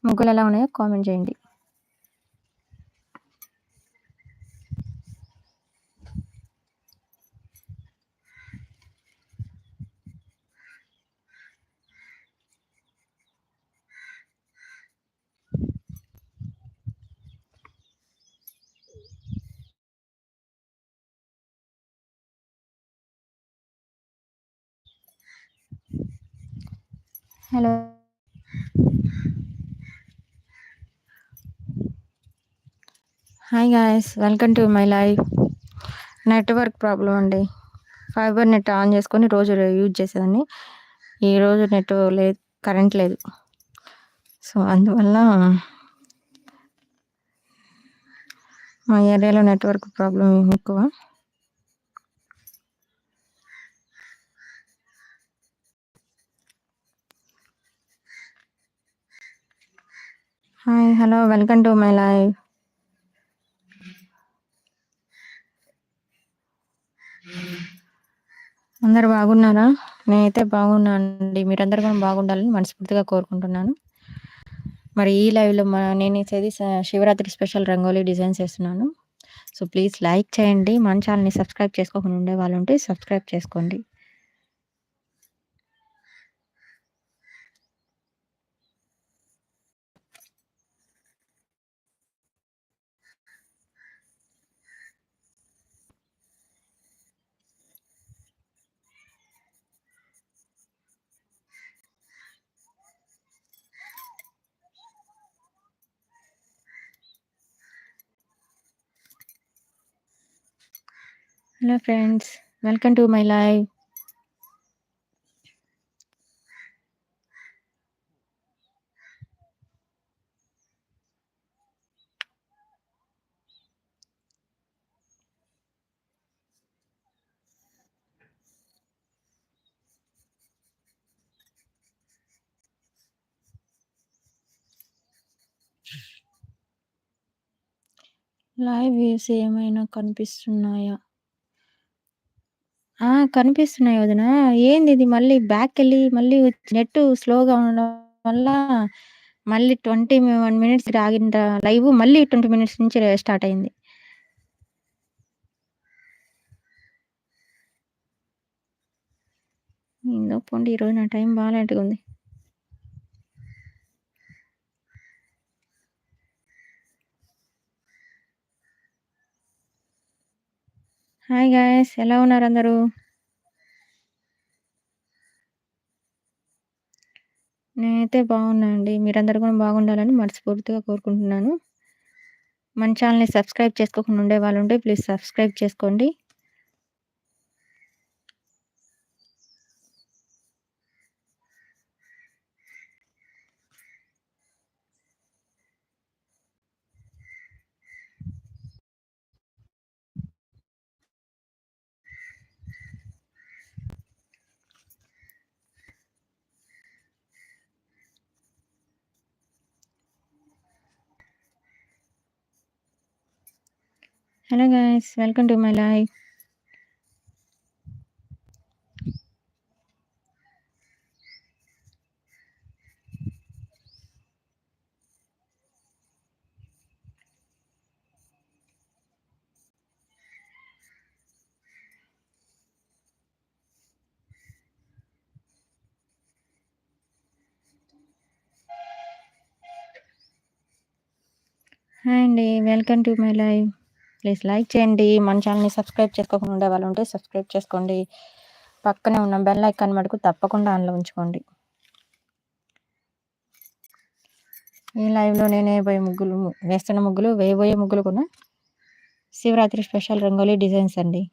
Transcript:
ముగ్గులు ఎలా ఉన్నాయో కామెంట్ చేయండి. Hello hi guys, welcome to my live. Network problem అండి. ఫైబర్ నెట్ ఆన్ చేసుకొని రోజు యూజ్ చేసేదాన్ని. ఈరోజు నెట్ లేదు, కరెంట్ లేదు. సో అందువల్ల మా ఏరియాలో నెట్వర్క్ ప్రాబ్లం ఎక్కువ. Hi, hello, welcome to my live. అందరు బాగున్నారా? నేనైతే బాగున్నానండి. మీరందరూ కూడా బాగుండాలని మనస్ఫూర్తిగా కోరుకుంటున్నాను. మరి ఈ లైవ్లో నేను ఇచ్చేది శివరాత్రి స్పెషల్ రంగోలీ డిజైన్స్ వేస్తున్నాను. సో ప్లీజ్ లైక్ చేయండి. మన ఛానల్ని సబ్స్క్రైబ్ చేసుకోకుండా ఉండే వాళ్ళు ఉంటే సబ్స్క్రైబ్ చేసుకోండి. Hello friends, welcome to my live. Live views ఏమైనా కనిపిస్తున్నాయా? కనిపిస్తున్నాయి వదిన. ఏంది ఇది? మళ్ళీ బ్యాక్ వెళ్ళి మళ్ళీ నెట్ స్లోగా ఉండడం వల్ల మళ్ళీ 21 మినిట్స్ ఆగిన లైవ్ మళ్ళీ 20 మినిట్స్ నుంచి స్టార్ట్ అయింది. ఏందో పోండి, ఈరోజు నా టైం బాగాలేట్టుగా ఉంది. హాయ్ గాయస్, ఎలా ఉన్నారు అందరూ? నేనైతే బాగున్నానండి. మీరందరూ కూడా బాగుండాలని మనస్ఫూర్తిగా కోరుకుంటున్నాను. మన ఛానల్ని సబ్స్క్రైబ్ చేసుకోకుండా ఉండే వాళ్ళు ఉంటే ప్లీజ్ సబ్స్క్రైబ్ చేసుకోండి. Hello guys, welcome to my live. Hi అండి, welcome to my live. Please like చేయండి. మన ఛానల్ని సబ్స్క్రైబ్ చేసుకోకుండా ఉండే వాళ్ళు ఉంటే సబ్స్క్రైబ్ చేసుకోండి. పక్కనే ఉన్న బెల్ ఐకాన్ మటుకు తప్పకుండా ఆన్లో ఉంచుకోండి. ఈ లైవ్లో నేనే వేస్తున్న ముగ్గులు, వేయబోయే ముగ్గులు కూడా శివరాత్రి స్పెషల్ రంగోలీ డిజైన్స్ అండి.